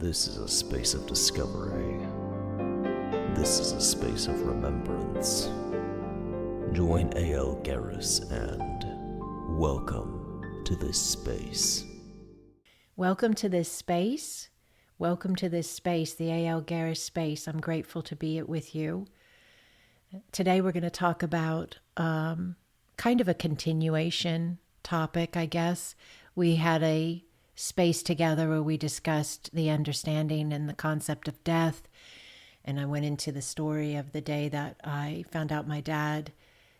This is a space of discovery. This is a space of remembrance. Join A.L. Garris and welcome to this space. Welcome to this space. Welcome to this space, the A.L. Garris space. I'm grateful to be it with you. Today we're going to talk about kind of a continuation topic, I guess. We had a space together where we discussed the understanding and the concept of death. And I went into the story of the day that I found out my dad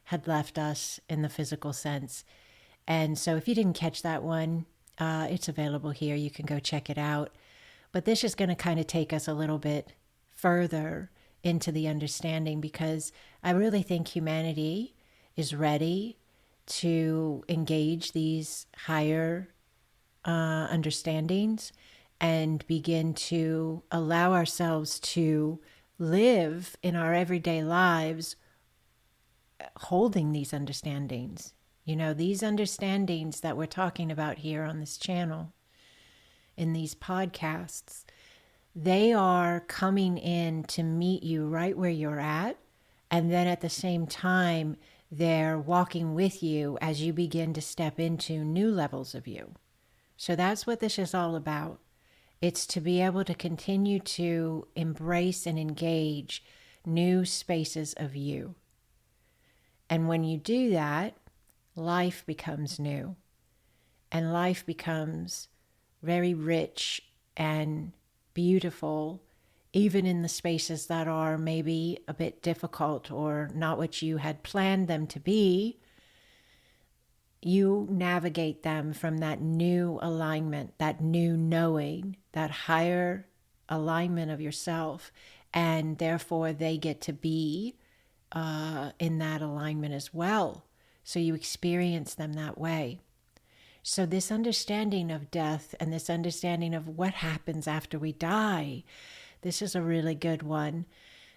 had left us in the physical sense. And so if you didn't catch that one, it's available here. You can go check it out. But this is going to kind of take us a little bit further into the understanding, because I really think humanity is ready to engage these higher understandings and begin to allow ourselves to live in our everyday lives holding these understandings. You know, these understandings that we're talking about here on this channel, in these podcasts, they are coming in to meet you right where you're at. And then at the same time, they're walking with you as you begin to step into new levels of you. So that's what this is all about. It's to be able to continue to embrace and engage new spaces of you. And when you do that, life becomes new. And life becomes very rich and beautiful, even in the spaces that are maybe a bit difficult or not what you had planned them to be. You navigate them from that new alignment, that new knowing, that higher alignment of yourself, and therefore they get to be in that alignment as well. So you experience them that way. So this understanding of death and this understanding of what happens after we die, this is a really good one.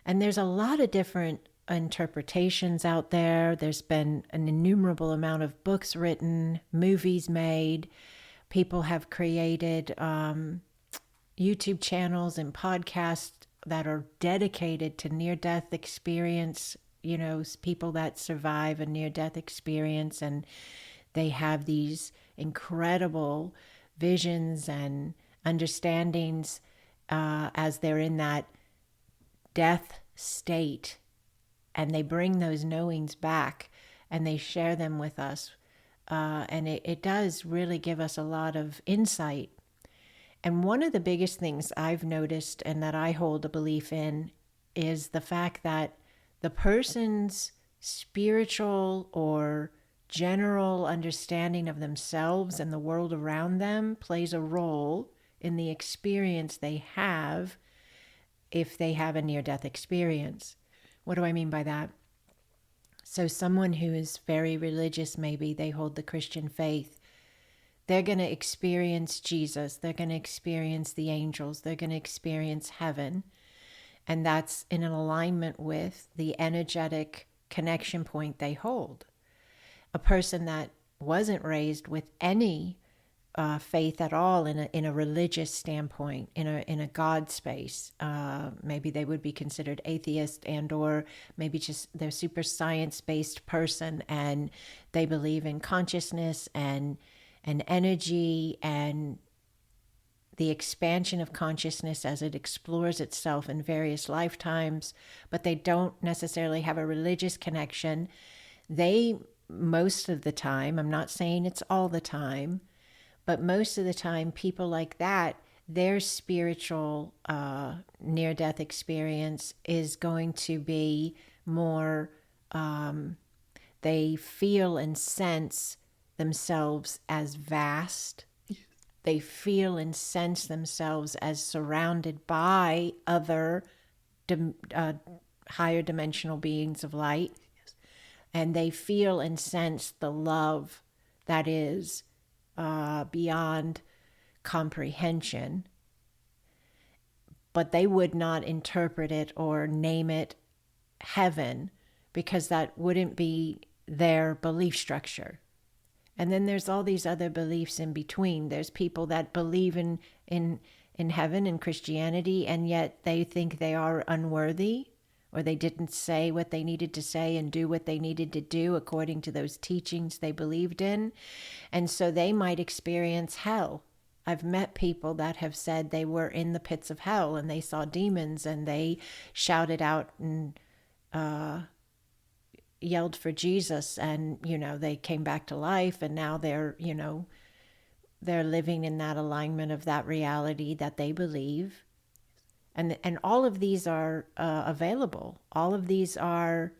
And there's a lot of different interpretations out there. There's been an innumerable amount of books written, movies made. People have created YouTube channels and podcasts that are dedicated to near-death experience, you know, people that survive a near-death experience, and they have these incredible visions and understandings as they're in that death state. And they bring those knowings back and they share them with us. And it does really give us a lot of insight. And one of the biggest things I've noticed and that I hold a belief in is the fact that the person's spiritual or general understanding of themselves and the world around them plays a role in the experience they have if they have a near-death experience. What do I mean by that? So someone who is very religious, maybe they hold the Christian faith, they're going to experience Jesus, they're going to experience the angels, they're going to experience heaven, and that's in an alignment with the energetic connection point they hold. A person that wasn't raised with any faith at all in a religious standpoint, in a God space, maybe they would be considered atheist, and or maybe just they're super science-based person and they believe in consciousness and energy and the expansion of consciousness as it explores itself in various lifetimes, but they don't necessarily have a religious connection. They, most of the time, I'm not saying it's all the time, but most of the time, people like that, their spiritual near-death experience is going to be more, they feel and sense themselves as vast. They feel and sense themselves as surrounded by other higher dimensional beings of light. And they feel and sense the love that is beyond comprehension. But they would not interpret it or name it heaven, because that wouldn't be their belief structure. And then there's all these other beliefs in between. There's people that believe in in heaven in Christianity, and yet they think they are unworthy, or they didn't say what they needed to say and do what they needed to do according to those teachings they believed in. And so they might experience hell. I've met people that have said they were in the pits of hell and they saw demons and they shouted out and yelled for Jesus, and, they came back to life, and now they're living in that alignment of that reality that they believe. And all of these are available. All of these are,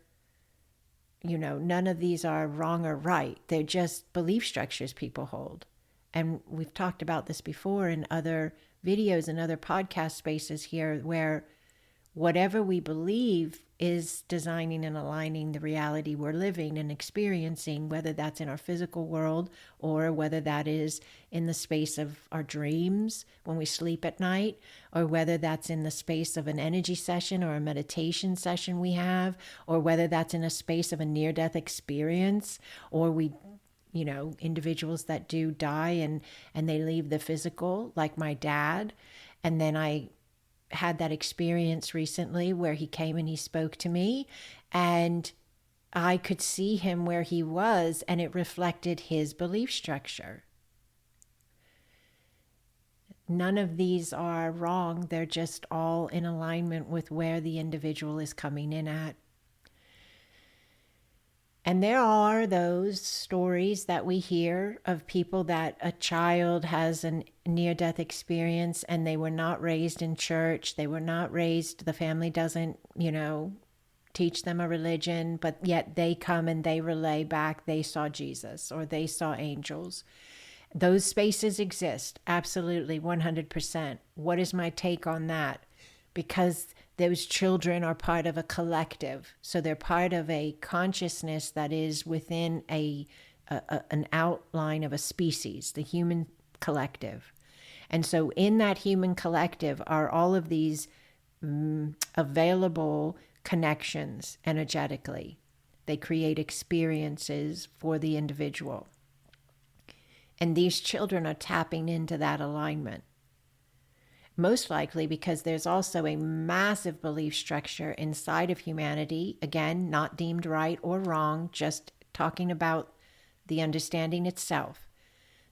none of these are wrong or right. They're just belief structures people hold. And we've talked about this before in other videos and other podcast spaces here, where whatever we believe is designing and aligning the reality we're living and experiencing, whether that's in our physical world or whether that is in the space of our dreams when we sleep at night, or whether that's in the space of an energy session or a meditation session we have, or whether that's in a space of a near-death experience, or we individuals that do die and they leave the physical, like my dad. And then I had that experience recently where he came and he spoke to me, and I could see him where he was, and it reflected his belief structure. None of these are wrong. They're just all in alignment with where the individual is coming in at. And there are those stories that we hear of people that a child has a near-death experience and they were not raised in church. They were not raised, the family doesn't, teach them a religion, but yet they come and they relay back they saw Jesus or they saw angels. Those spaces exist, absolutely, 100%. What is my take on that? Because those children are part of a collective. So they're part of a consciousness that is within an outline of a species, the human collective. And so in that human collective are all of these available connections energetically. They create experiences for the individual. And these children are tapping into that alignment. Most likely because there's also a massive belief structure inside of humanity, again, not deemed right or wrong, just talking about the understanding itself,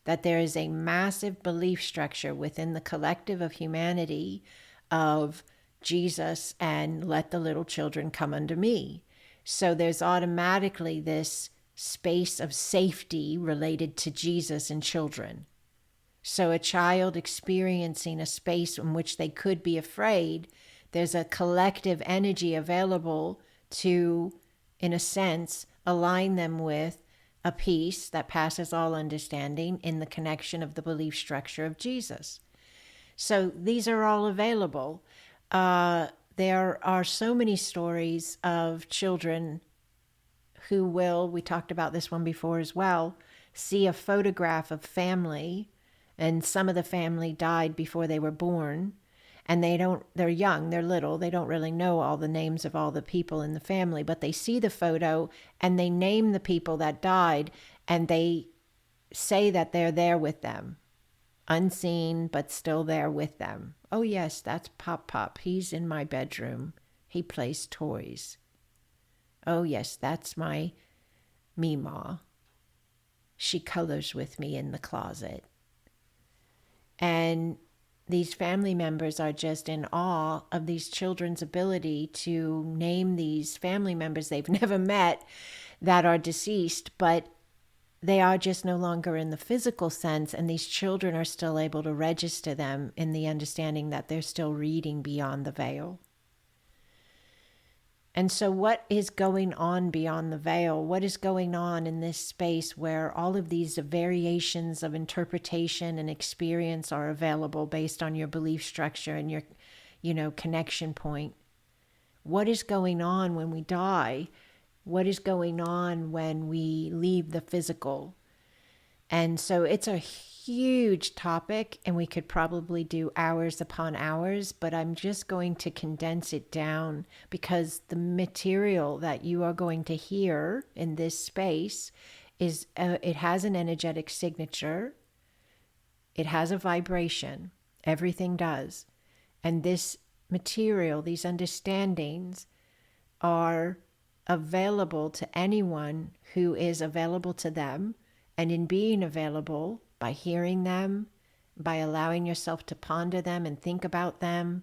that there is a massive belief structure within the collective of humanity of Jesus and let the little children come unto me. So there's automatically this space of safety related to Jesus and children. So a child experiencing a space in which they could be afraid, there's a collective energy available to, in a sense, align them with a peace that passes all understanding in the connection of the belief structure of Jesus. So these are all available. There are so many stories of children who will, we talked about this one before as well, see a photograph of family, and some of the family died before they were born, and they're young, they're little, they don't really know all the names of all the people in the family, but they see the photo and they name the people that died, and they say that they're there with them, unseen, but still there with them. Oh yes, that's Pop. He's in my bedroom. He plays toys. Oh yes, that's my Meemaw. She colors with me in the closet. And these family members are just in awe of these children's ability to name these family members they've never met that are deceased, but they are just no longer in the physical sense, and these children are still able to register them in the understanding that they're still reading beyond the veil. And so what is going on beyond the veil? What is going on in this space where all of these variations of interpretation and experience are available based on your belief structure and your, connection point? What is going on when we die? What is going on when we leave the physical? And so it's a huge topic, and we could probably do hours upon hours, but I'm just going to condense it down because the material that you are going to hear in this space is, it has an energetic signature. It has a vibration. Everything does. And this material, these understandings are available to anyone who is available to them. And in being available, by hearing them, by allowing yourself to ponder them and think about them,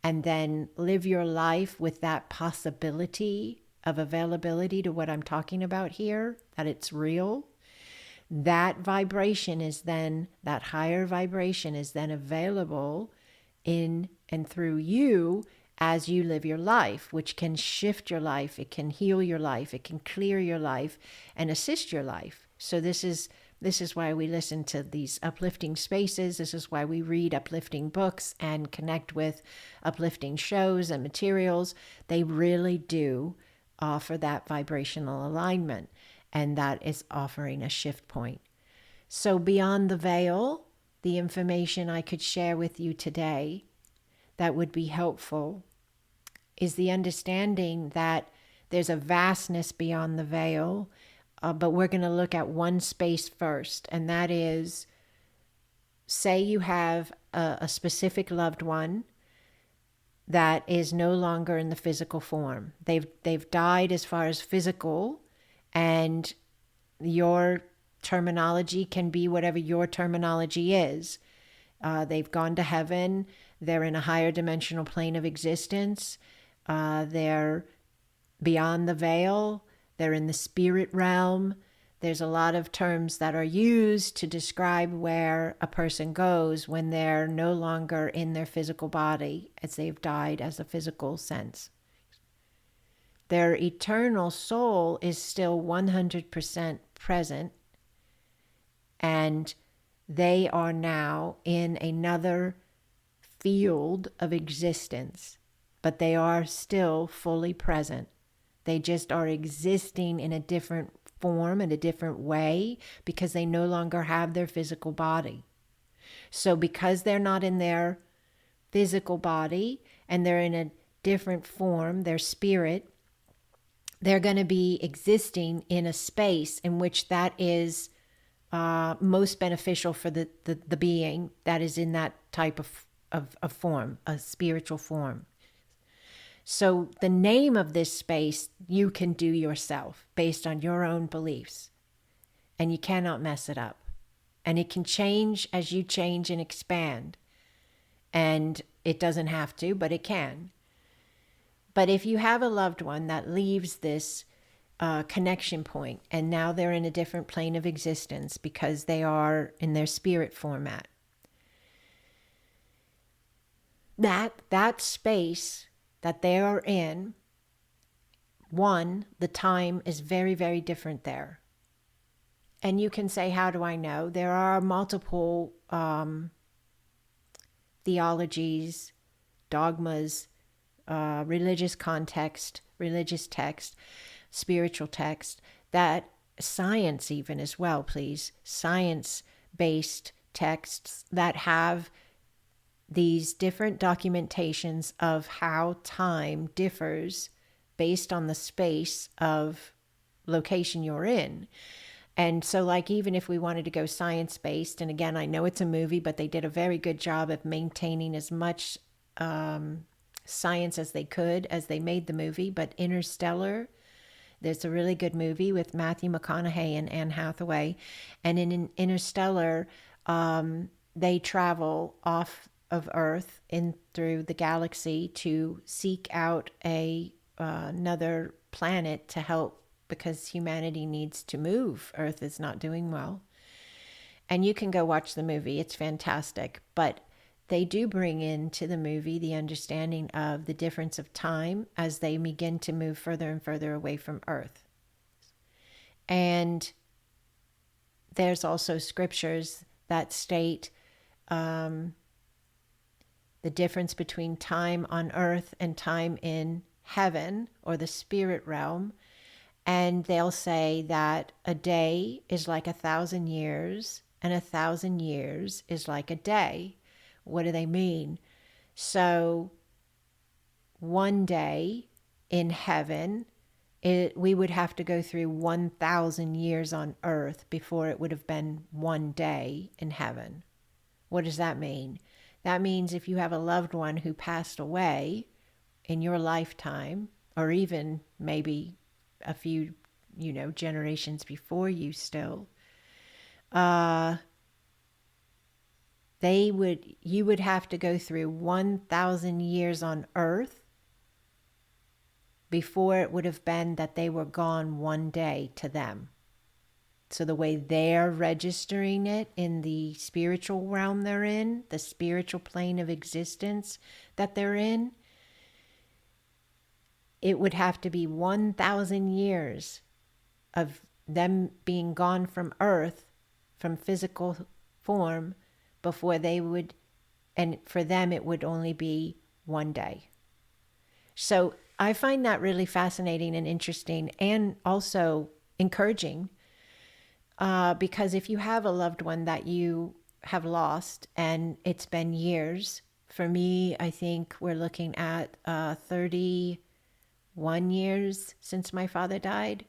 and then live your life with that possibility of availability to what I'm talking about here, that it's real, that vibration is then, that higher vibration is then available in and through you as you live your life, which can shift your life, it can heal your life, it can clear your life and assist your life. So this is why we listen to these uplifting spaces. This is why we read uplifting books and connect with uplifting shows and materials. They really do offer that vibrational alignment, and that is offering a shift point. So beyond the veil, the information I could share with you today that would be helpful is the understanding that there's a vastness beyond the veil, but we're going to look at one space first, and that is, say you have a specific loved one that is no longer in the physical form. They've died as far as physical, and your terminology can be whatever your terminology is. They've gone to heaven. They're in a higher dimensional plane of existence. They're beyond the veil. They're in the spirit realm. There's a lot of terms that are used to describe where a person goes when they're no longer in their physical body, as they've died as a physical sense. Their eternal soul is still 100% present, and they are now in another field of existence, but they are still fully present. They just are existing in a different form, in a different way, because they no longer have their physical body. So because they're not in their physical body and they're in a different form, their spirit, they're going to be existing in a space in which that is most beneficial for the being that is in that type of form, a spiritual form. So the name of this space you can do yourself based on your own beliefs, and you cannot mess it up. And it can change as you change and expand. And it doesn't have to, but it can. But if you have a loved one that leaves this connection point, and now they're in a different plane of existence because they are in their spirit format, that space that they are in, one, the time is very, very different there. And you can say, how do I know? There are multiple theologies, dogmas, religious context, religious text, spiritual text, that science even as well, please, science-based texts that have these different documentations of how time differs based on the space of location you're in. And so like, even if we wanted to go science-based, and again, I know it's a movie, but they did a very good job of maintaining as much science as they could as they made the movie. But Interstellar, there's a really good movie with Matthew McConaughey and Anne Hathaway. And in Interstellar, they travel off of Earth in through the galaxy to seek out another planet to help, because humanity needs to move. Earth is not doing well. And you can go watch the movie. It's fantastic. But they do bring into the movie the understanding of the difference of time as they begin to move further and further away from Earth. And there's also scriptures that state the difference between time on Earth and time in heaven or the spirit realm. And they'll say that a day is like 1,000 years and 1,000 years is like a day. What do they mean? So one day in heaven, we would have to go through 1,000 years on Earth before it would have been one day in heaven. What does that mean? That means if you have a loved one who passed away in your lifetime, or even maybe a few, generations before you still, you would have to go through 1,000 years on earth before it would have been that they were gone one day to them. So the way they're registering it in the spiritual realm they're in, the spiritual plane of existence that they're in, it would have to be 1,000 years of them being gone from earth, from physical form, before they would, and for them it would only be one day. So I find that really fascinating and interesting, and also encouraging, because if you have a loved one that you have lost and it's been years, for me, I think we're looking at 31 years since my father died.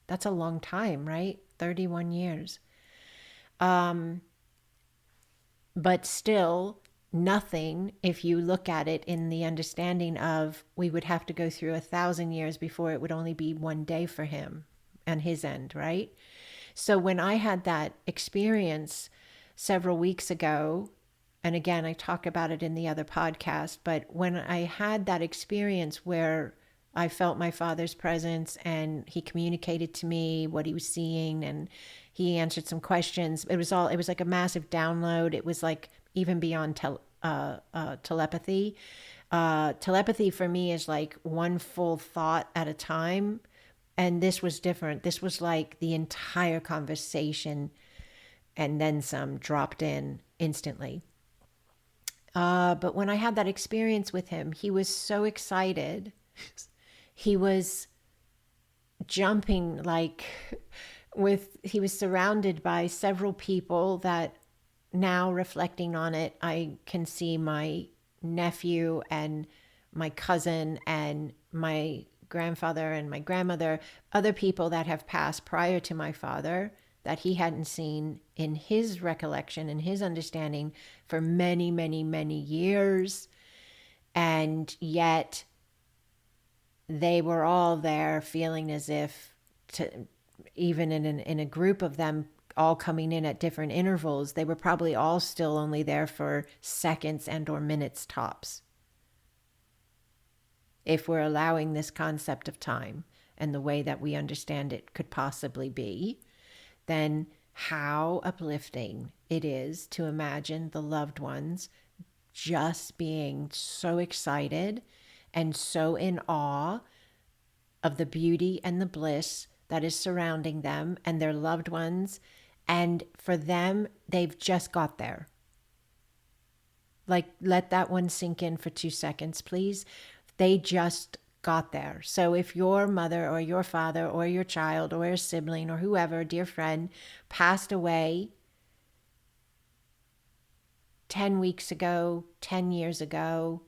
That's a long time, right? 31 years. But still nothing if you look at it in the understanding of we would have to go through 1,000 years before it would only be one day for him and his end, right? So when I had that experience several weeks ago, and again, I talk about it in the other podcast, but when I had that experience where I felt my father's presence and he communicated to me what he was seeing and he answered some questions. It was like a massive download. It was like even beyond telepathy. Telepathy for me is like one full thought at a time. And this was different. This was like the entire conversation and then some dropped in instantly. But when I had that experience with him, he was so excited. He was jumping he was surrounded by several people that now reflecting on it, I can see my nephew and my cousin and my grandfather and my grandmother, other people that have passed prior to my father that he hadn't seen in his recollection and his understanding for many, many, many years. And yet they were all there feeling as if, even in a group of them all coming in at different intervals, they were probably all still only there for seconds and or minutes tops. If we're allowing this concept of time and the way that we understand it could possibly be, then how uplifting it is to imagine the loved ones just being so excited and so in awe of the beauty and the bliss that is surrounding them and their loved ones. And for them, they've just got there. Like, let that one sink in for 2 seconds, please. They just got there. So if your mother or your father or your child or a sibling or whoever, dear friend, passed away 10 weeks ago, 10 years ago,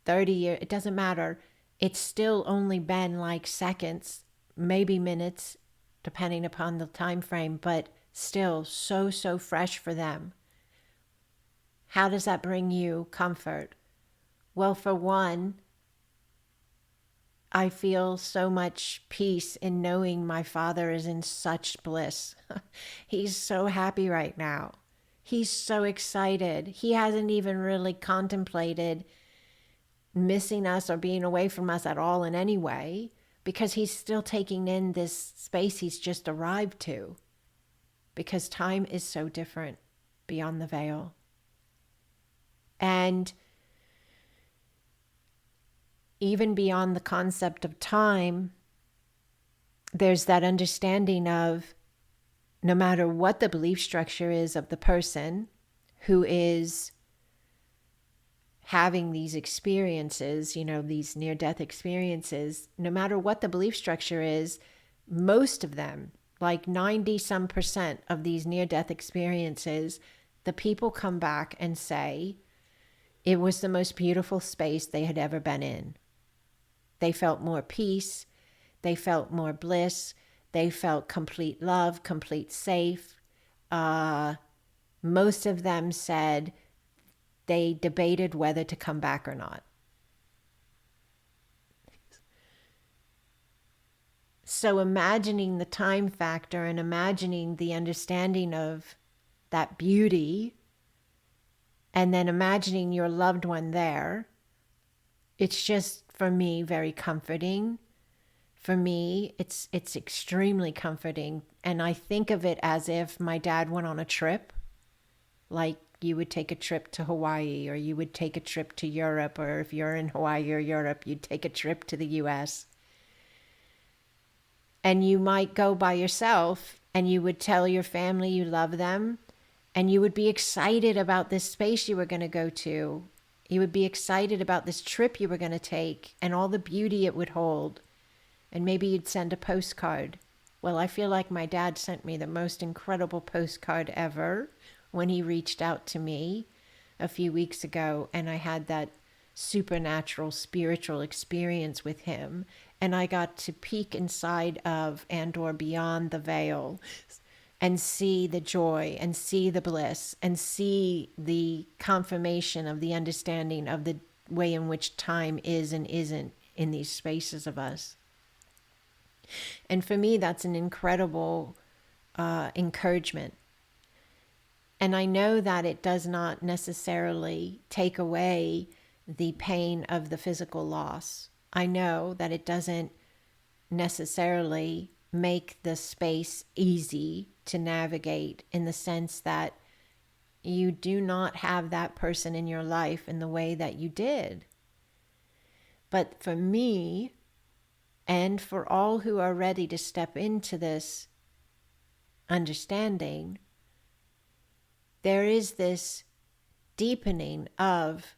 30 years, it doesn't matter. It's still only been like seconds, maybe minutes, depending upon the time frame, but still so fresh for them. How does that bring you comfort? Well, for one, I feel so much peace in knowing my father is in such bliss. He's so happy right now. He's so excited. He hasn't even really contemplated missing us or being away from us at all in any way, because he's still taking in this space he's just arrived to, because time is so different beyond the veil. And even beyond the concept of time, there's that understanding of no matter what the belief structure is of the person who is having these experiences, these near-death experiences, no matter what the belief structure is, most of them, like 90% of these near-death experiences, the people come back and say it was the most beautiful space they had ever been in. They felt more peace. They felt more bliss. They felt complete love, complete safe. Most of them said they debated whether to come back or not. So imagining the time factor and imagining the understanding of that beauty, and then imagining your loved one there, it's just, for me, very comforting. For me, it's extremely comforting. And I think of it as if my dad went on a trip, like you would take a trip to Hawaii, or you would take a trip to Europe, or if you're in Hawaii or Europe, you'd take a trip to the US. And you might go by yourself and you would tell your family you love them, and you would be excited about this space you were going to go to. You would be excited about this trip you were going to take and all the beauty it would hold. And maybe you'd send a postcard. Well, I feel like my dad sent me the most incredible postcard ever when he reached out to me a few weeks ago, and I had that supernatural spiritual experience with him, and I got to peek inside of and or beyond the veil and see the joy and see the bliss and see the confirmation of the understanding of the way in which time is and isn't in these spaces of us. And for me, that's an incredible encouragement. And I know that it does not necessarily take away the pain of the physical loss. I know that it doesn't necessarily make the space easy to navigate, in the sense that you do not have that person in your life in the way that you did. But for me, and for all who are ready to step into this understanding, there is this deepening of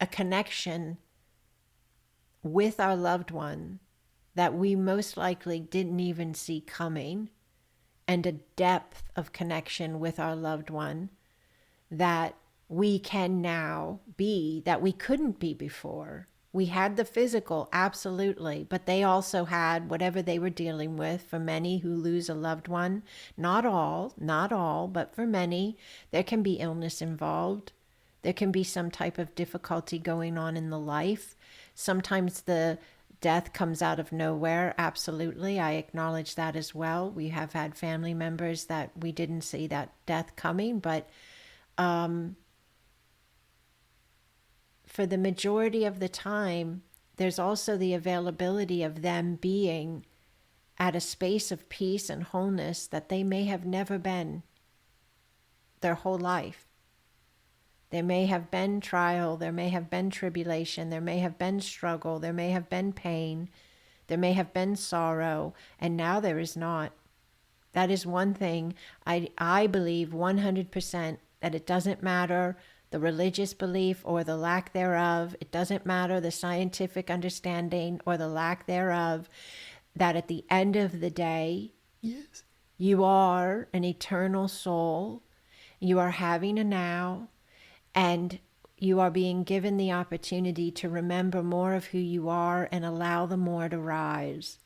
a connection with our loved one that we most likely didn't even see coming, and a depth of connection with our loved one that we can now be that we couldn't be before. We had the physical, absolutely, but they also had whatever they were dealing with. For many who lose a loved one, not all, but for many, there can be illness involved. There can be some type of difficulty going on in the life. Sometimes the death comes out of nowhere. Absolutely. I acknowledge that as well. We have had family members that we didn't see that death coming, but for the majority of the time, there's also the availability of them being at a space of peace and wholeness that they may have never been their whole life. There may have been trial, there may have been tribulation, there may have been struggle, there may have been pain, there may have been sorrow, and now there is not. That is one thing I believe 100%, that it doesn't matter the religious belief or the lack thereof. It doesn't matter the scientific understanding or the lack thereof, that at the end of the day, yes, you are an eternal soul. You are having a now, and you are being given the opportunity to remember more of who you are and allow the more to rise.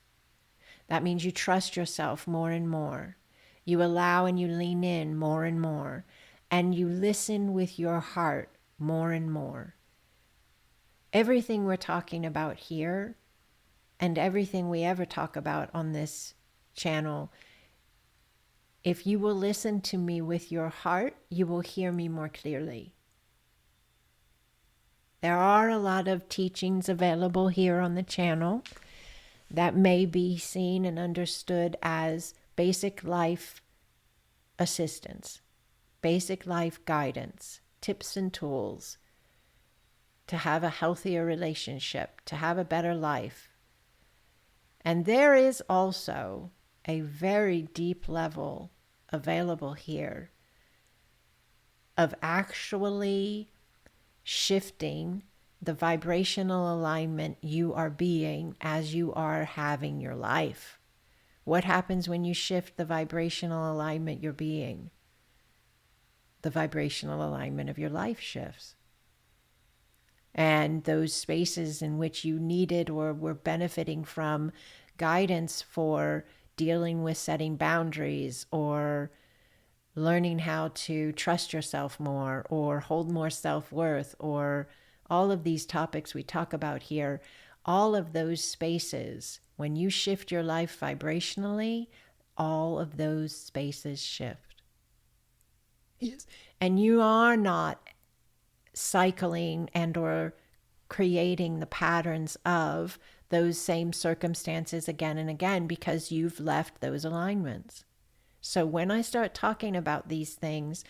That means you trust yourself more and more. You allow and you lean in more and more. And you listen with your heart more and more. Everything we're talking about here, and everything we ever talk about on this channel, if you will listen to me with your heart, you will hear me more clearly. There are a lot of teachings available here on the channel that may be seen and understood as basic life assistance, basic life guidance, tips and tools to have a healthier relationship, to have a better life. And there is also a very deep level available here of actually shifting the vibrational alignment you are being as you are having your life. What happens when you shift the vibrational alignment you're being? The vibrational alignment of your life shifts. And those spaces in which you needed or were benefiting from guidance for dealing with setting boundaries or learning how to trust yourself more or hold more self-worth, or all of these topics we talk about here, all of those spaces, when you shift your life vibrationally, all of those spaces shift. Yes. And you are not cycling and or creating the patterns of those same circumstances again and again because you've left those alignments. So when I start talking about these things,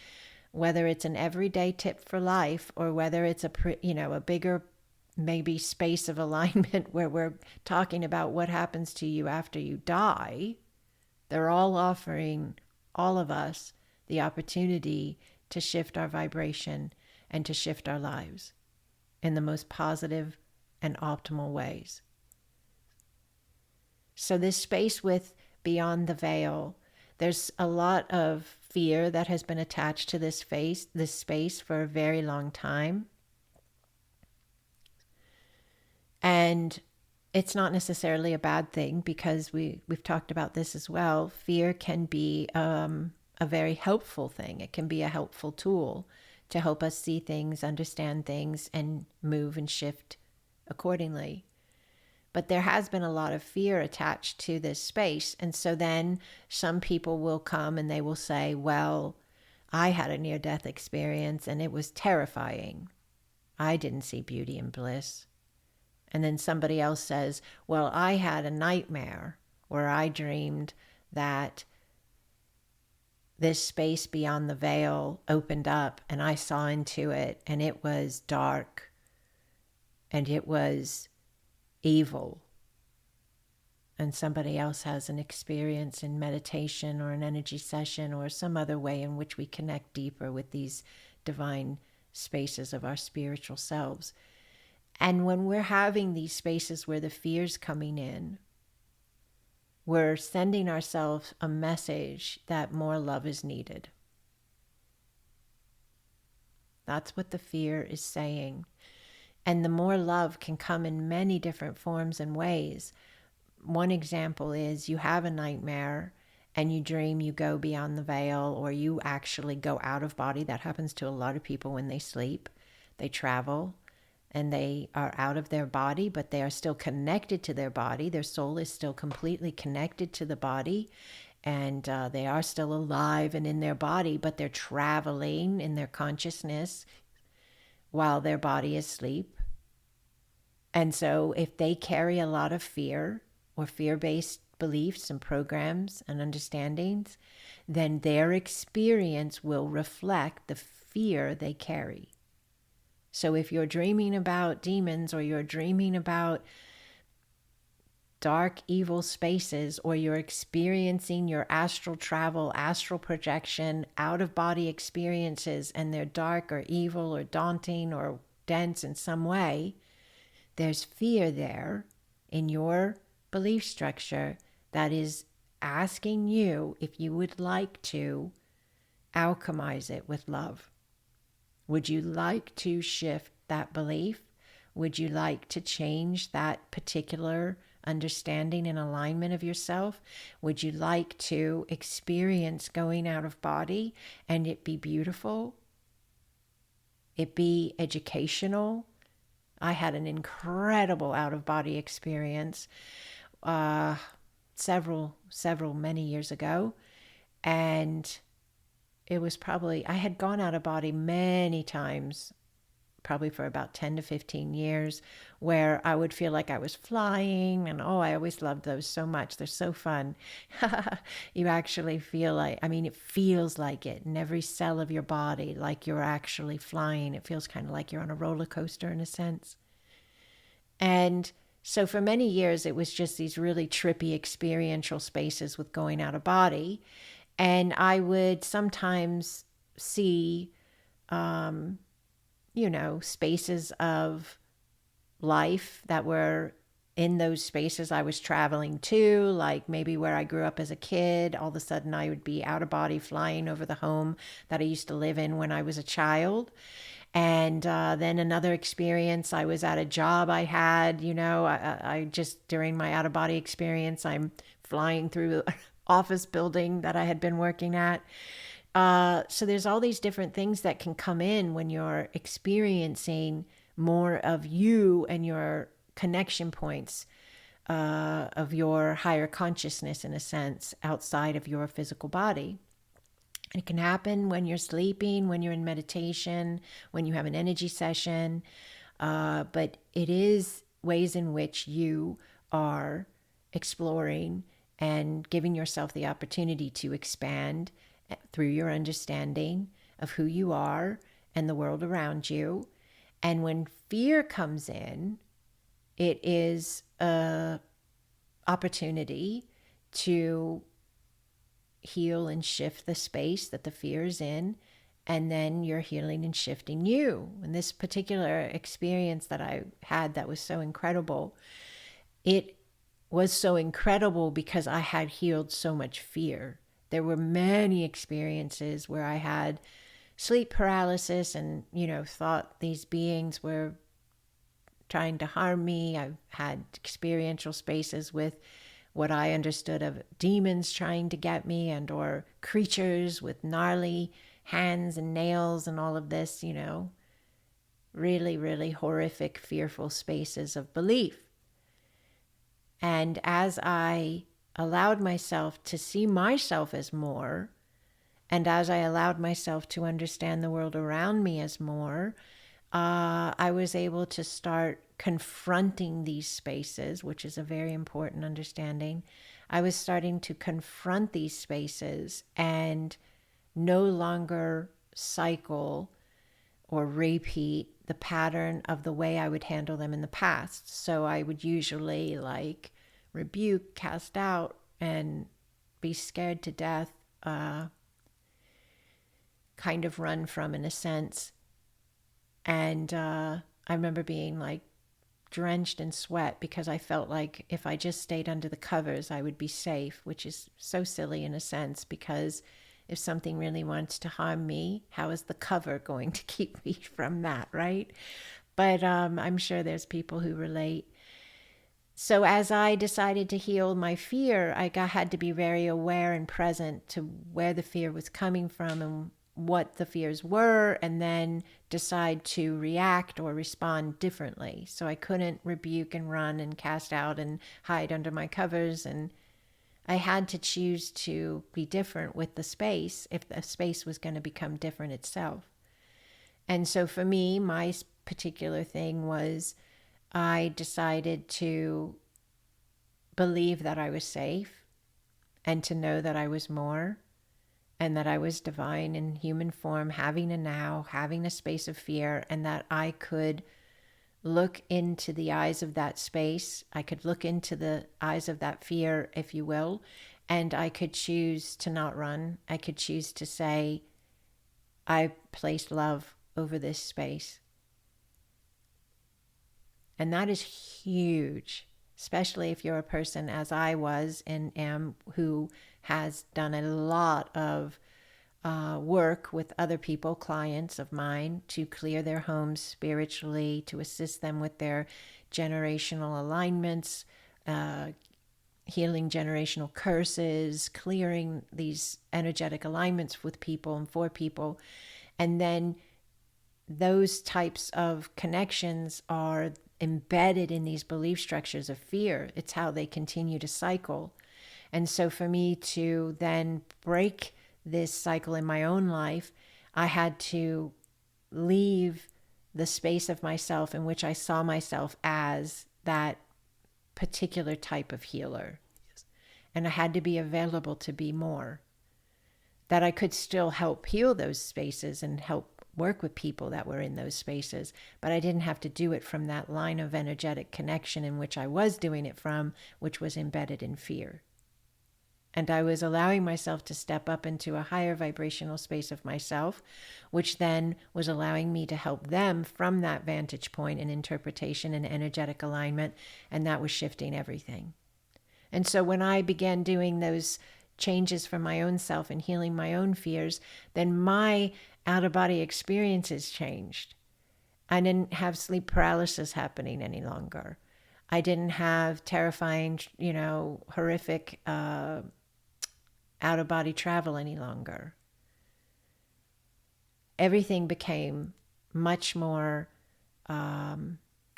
whether it's an everyday tip for life or whether it's a bigger maybe space of alignment where we're talking about what happens to you after you die, they're all offering all of us the opportunity to shift our vibration and to shift our lives in the most positive and optimal ways. So this space with Beyond the Veil, there's a lot of fear that has been attached to this space for a very long time. And it's not necessarily a bad thing because we've talked about this as well. Fear can be a very helpful thing. It can be a helpful tool to help us see things, understand things, and move and shift accordingly. But there has been a lot of fear attached to this space. And so then some people will come and they will say, well, I had a near-death experience and it was terrifying. I didn't see beauty and bliss. And then somebody else says, well, I had a nightmare where I dreamed that this space beyond the veil opened up and I saw into it and it was dark and it was evil. And somebody else has an experience in meditation or an energy session or some other way in which we connect deeper with these divine spaces of our spiritual selves. And when we're having these spaces where the fear's coming in, we're sending ourselves a message that more love is needed. That's what the fear is saying. And the more love can come in many different forms and ways. One example is you have a nightmare and you dream you go beyond the veil, or you actually go out of body. That happens to a lot of people when they sleep. They travel and they are out of their body, but they are still connected to their body. Their soul is still completely connected to the body, and they are still alive and in their body, but they're traveling in their consciousness while their body is asleep. And so if they carry a lot of fear or fear-based beliefs and programs and understandings, then their experience will reflect the fear they carry. So if you're dreaming about demons, or you're dreaming about dark, evil spaces, or you're experiencing your astral travel, astral projection, out-of-body experiences, and they're dark or evil or daunting or dense in some way, there's fear there in your belief structure that is asking you if you would like to alchemize it with love. Would you like to shift that belief? Would you like to change that particular understanding and alignment of yourself? Would you like to experience going out of body and it be beautiful? It be educational? I had an incredible out-of-body experience many years ago, and it was probably, I had gone out of body many times, probably for about 10 to 15 years, where I would feel like I was flying, and I always loved those so much. They're so fun. You actually feel like, it feels like it in every cell of your body, like you're actually flying. It feels kind of like you're on a roller coaster in a sense. And so for many years, it was just these really trippy experiential spaces with going out of body. And I would sometimes see, spaces of life that were in those spaces I was traveling to, like maybe where I grew up as a kid. All of a sudden I would be out of body flying over the home that I used to live in when I was a child. And then another experience, I was at a job I had, I just, during my out of body experience, I'm flying through the office building that I had been working at. So there's all these different things that can come in when you're experiencing more of you and your connection points of your higher consciousness, in a sense, outside of your physical body. It can happen when you're sleeping, when you're in meditation, when you have an energy session. But it is ways in which you are exploring and giving yourself the opportunity to expand through your understanding of who you are and the world around you. And when fear comes in, it is a opportunity to heal and shift the space that the fear is in, and then you're healing and shifting you. And this particular experience that I had that was so incredible, it was so incredible because I had healed so much fear. There were many experiences where I had sleep paralysis and, thought these beings were trying to harm me. I've had experiential spaces with what I understood of demons trying to get me, and or creatures with gnarly hands and nails and all of this, really, really horrific, fearful spaces of belief. And as I allowed myself to see myself as more, and as I allowed myself to understand the world around me as more, I was able to start confronting these spaces, which is a very important understanding. I was starting to confront these spaces and no longer cycle or repeat the pattern of the way I would handle them in the past. So I would usually rebuke, cast out, and be scared to death, kind of run from, in a sense. And I remember being drenched in sweat because I felt like if I just stayed under the covers, I would be safe, which is so silly in a sense, because if something really wants to harm me, how is the cover going to keep me from that, right? But I'm sure there's people who relate. So as I decided to heal my fear, I had to be very aware and present to where the fear was coming from and what the fears were, and then decide to react or respond differently. So I couldn't rebuke and run and cast out and hide under my covers, and I had to choose to be different with the space if the space was going to become different itself. And so for me, my particular thing was I decided to believe that I was safe and to know that I was more, and that I was divine in human form, having a now, having a space of fear, and that I could look into the eyes of that space. I could look into the eyes of that fear, if you will, and I could choose to not run. I could choose to say, I place love over this space. And that is huge, especially if you're a person, as I was and am, who has done a lot of work with other people, clients of mine, to clear their homes spiritually, to assist them with their generational alignments, healing generational curses, clearing these energetic alignments with people and for people. And then those types of connections are embedded in these belief structures of fear. It's how they continue to cycle. And so for me to then break this cycle in my own life, I had to leave the space of myself in which I saw myself as that particular type of healer. Yes. And I had to be available to be more. That I could still help heal those spaces and help work with people that were in those spaces, but I didn't have to do it from that line of energetic connection in which I was doing it from, which was embedded in fear. And I was allowing myself to step up into a higher vibrational space of myself, which then was allowing me to help them from that vantage point and interpretation and energetic alignment. And that was shifting everything. And so when I began doing those changes for my own self and healing my own fears, then my out-of-body experiences changed. I didn't have sleep paralysis happening any longer. I didn't have terrifying, horrific out-of-body travel any longer. everything became much more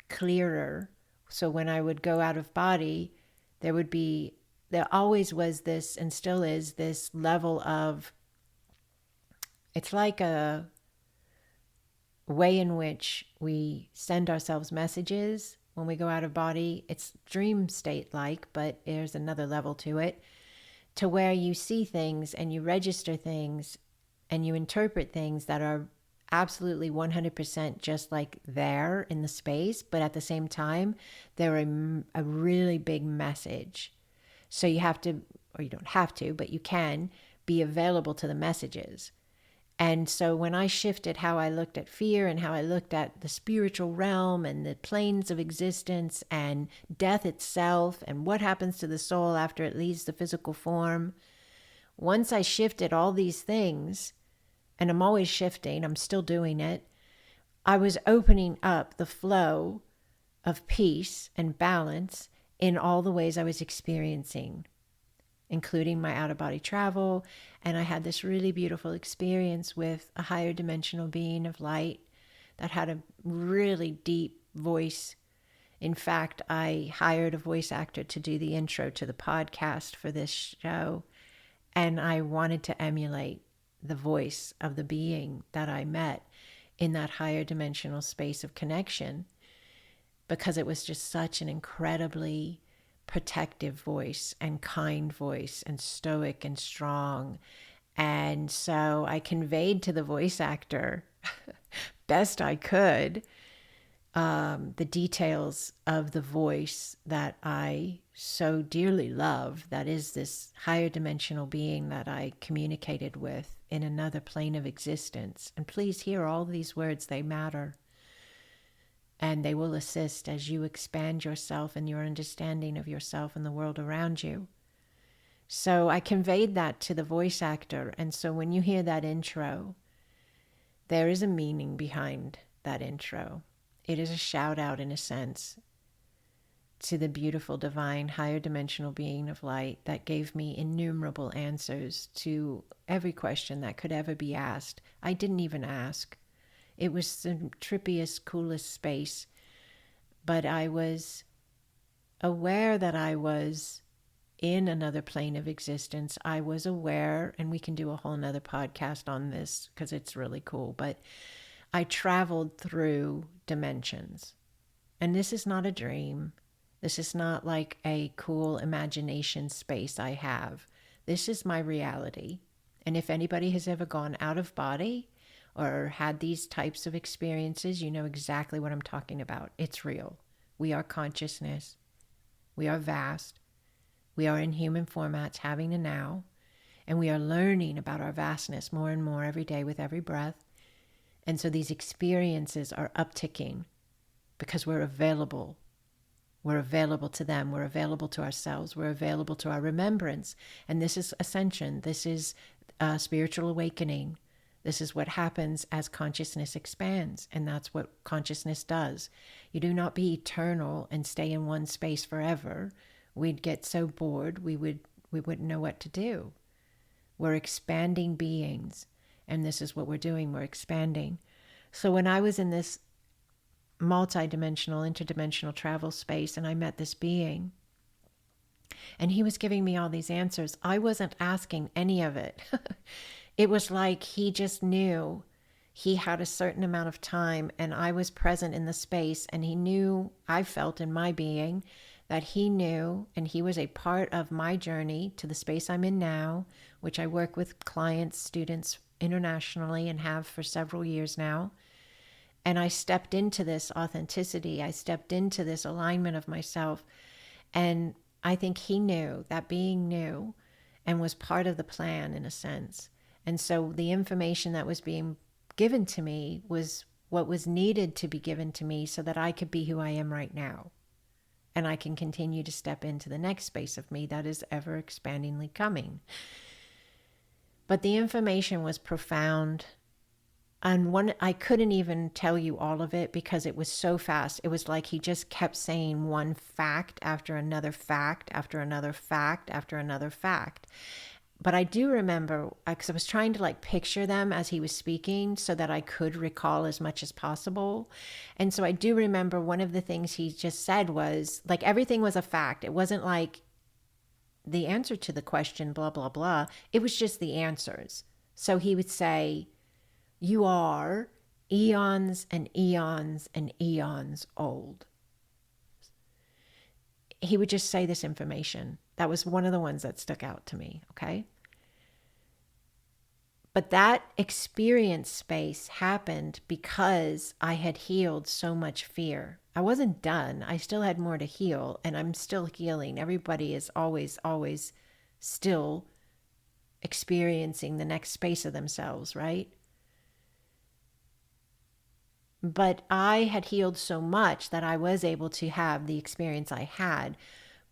clearer. So when I would go out of body, there always was this, and still is, this level of, it's like a way in which we send ourselves messages when we go out of body. It's dream state like, but there's another level to it, to where you see things and you register things and you interpret things that are absolutely 100% just like there in the space, but at the same time, they're a really big message. So you have to, or you don't have to, but you can be available to the messages. And so when I shifted how I looked at fear and how I looked at the spiritual realm and the planes of existence and death itself and what happens to the soul after it leaves the physical form, once I shifted all these things, and I'm always shifting, I'm still doing it, I was opening up the flow of peace and balance in all the ways I was experiencing, including my out-of-body travel. And I had this really beautiful experience with a higher dimensional being of light that had a really deep voice. In fact, I hired a voice actor to do the intro to the podcast for this show, and I wanted to emulate the voice of the being that I met in that higher dimensional space of connection, because it was just such an incredibly protective voice and kind voice and stoic and strong. And so I conveyed to the voice actor best I could the details of the voice that I so dearly love, that is this higher dimensional being that I communicated with in another plane of existence. And please hear all these words, they matter. And they will assist as you expand yourself and your understanding of yourself and the world around you. So I conveyed that to the voice actor. And so when you hear that intro, there is a meaning behind that intro. It is a shout out, in a sense, to the beautiful, divine, higher dimensional being of light that gave me innumerable answers to every question that could ever be asked. I didn't even ask. It was the trippiest, coolest space. But I was aware that I was in another plane of existence. I was aware, and we can do a whole nother podcast on this because it's really cool, but I traveled through dimensions. And this is not a dream. This is not like a cool imagination space I have. This is my reality. And if anybody has ever gone out of body or had these types of experiences, you know exactly what I'm talking about. It's real. We are consciousness. We are vast. We are in human formats having a now. And we are learning about our vastness more and more every day with every breath. And so these experiences are upticking because we're available. We're available to them. We're available to ourselves. We're available to our remembrance. And this is ascension. This is spiritual awakening. This is what happens as consciousness expands. And that's what consciousness does. You do not be eternal and stay in one space forever. We'd get so bored, we wouldn't know what to do. We're expanding beings. And this is what we're doing. We're expanding. So when I was in this multi-dimensional, interdimensional travel space and I met this being and he was giving me all these answers, I wasn't asking any of it. It was like he just knew he had a certain amount of time and I was present in the space, and he knew, I felt in my being that he knew, and he was a part of my journey to the space I'm in now, which I work with clients, students internationally and have for several years now. And I stepped into this authenticity. I stepped into this alignment of myself. And I think he knew, that being knew, and was part of the plan in a sense. And so the information that was being given to me was what was needed to be given to me so that I could be who I am right now. And I can continue to step into the next space of me that is ever expandingly coming. But the information was profound. And I couldn't even tell you all of it because it was so fast. It was like he just kept saying one fact after another fact after another fact after another fact. But I do remember, because I was trying to like picture them as he was speaking so that I could recall as much as possible. And so I do remember one of the things he just said was like everything was a fact. It wasn't like the answer to the question, blah, blah, blah. It was just the answers. So he would say, you are eons and eons and eons old. He would just say this information. That was one of the ones that stuck out to me, okay? But that experience space happened because I had healed so much fear. I wasn't done. I still had more to heal, and I'm still healing. Everybody is always, always still experiencing the next space of themselves, right? But I had healed so much that I was able to have the experience I had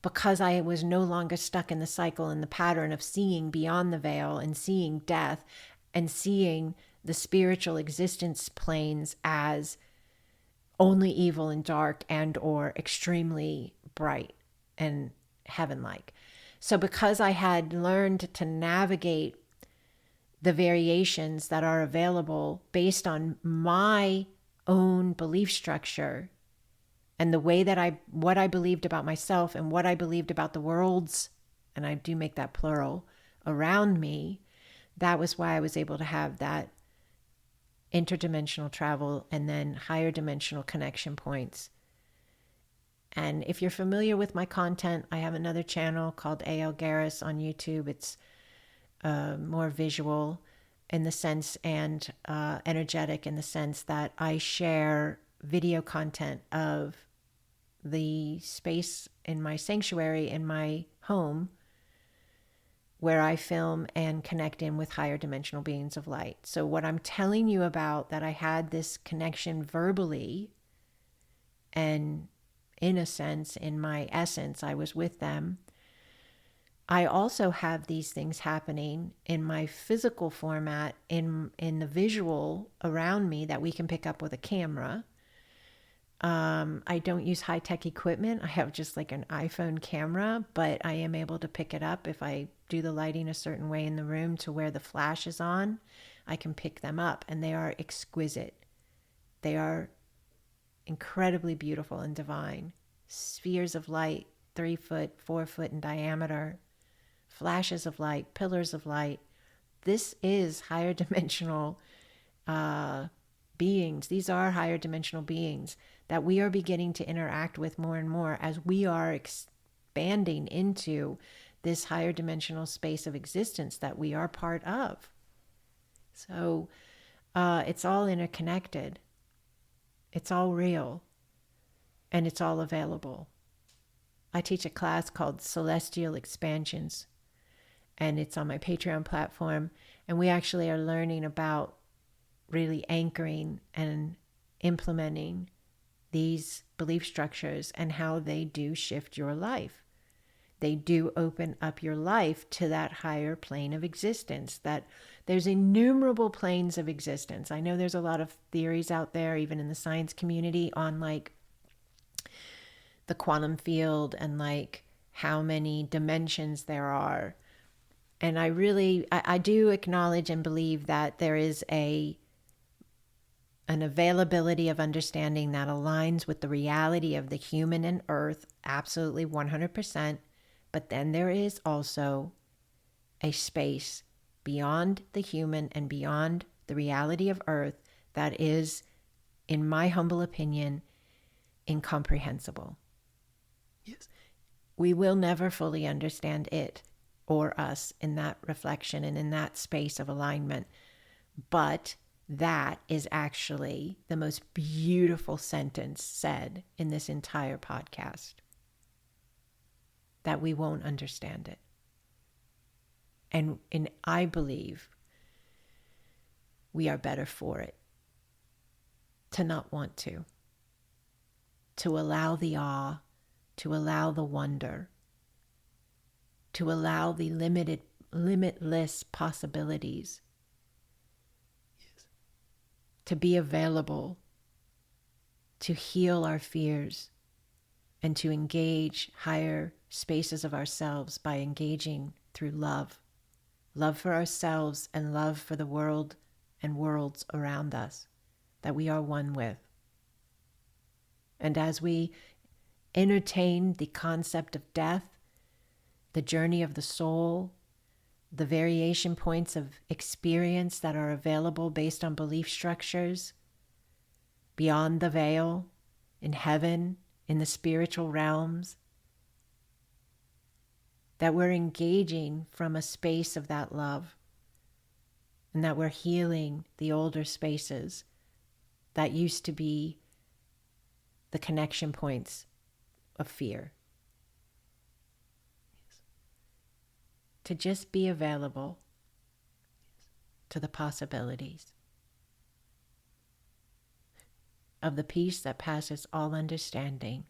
because I was no longer stuck in the cycle and the pattern of seeing beyond the veil and seeing death and seeing the spiritual existence planes as only evil and dark and or extremely bright and heaven-like. So because I had learned to navigate the variations that are available based on my own belief structure and the way that what I believed about myself and what I believed about the worlds, and I do make that plural, around me, that was why I was able to have that interdimensional travel and then higher dimensional connection points. And if you're familiar with my content, I have another channel called A.L. Garris on YouTube. It's more visual in the sense and energetic in the sense that I share video content of the space in my sanctuary in my home where I film and connect in with higher dimensional beings of light. So what I'm telling you about, that I had this connection verbally and in a sense, in my essence, I was with them. I also have these things happening in my physical format, in the visual around me that we can pick up with a camera. I don't use high-tech equipment. I have just like an iPhone camera, but I am able to pick it up if I do the lighting a certain way in the room to where the flash is on. I can pick them up, and they are exquisite. They are incredibly beautiful and divine. Spheres of light, 3 foot, 4 foot in diameter, flashes of light, pillars of light. This is higher dimensional beings. These are higher dimensional beings that we are beginning to interact with more and more as we are expanding into this higher dimensional space of existence that we are part of. So it's all interconnected. It's all real. And it's all available. I teach a class called Celestial Expansions, and it's on my Patreon platform. And we actually are learning about really anchoring and implementing these belief structures and how they do shift your life. They do open up your life to that higher plane of existence, that there's innumerable planes of existence. I know there's a lot of theories out there, even in the science community, on like the quantum field and like how many dimensions there are. And I do acknowledge and believe that there is an availability of understanding that aligns with the reality of the human and earth, absolutely 100%. But then there is also a space beyond the human and beyond the reality of earth that is, in my humble opinion, incomprehensible. Yes. We will never fully understand it or us in that reflection and in that space of alignment. But that is actually the most beautiful sentence said in this entire podcast. That we won't understand it. And I believe we are better for it. To not want to allow the awe, to allow the wonder, to allow the limitless possibilities, yes, to be available, to heal our fears, and to engage higher spaces of ourselves by engaging through love love for ourselves, and love for the world and worlds around us that we are one with. And as we entertain the concept of death, the journey of the soul, the variation points of experience that are available based on belief structures, beyond the veil, in heaven, in the spiritual realms, that we're engaging from a space of that love, and that we're healing the older spaces that used to be the connection points of fear. To just be available to the possibilities of the peace that passes all understanding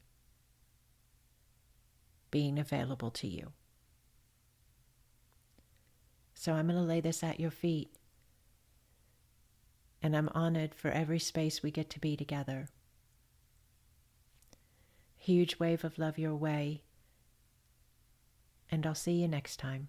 being available to you. So I'm going to lay this at your feet, and I'm honored for every space we get to be together. Huge wave of love your way, and I'll see you next time.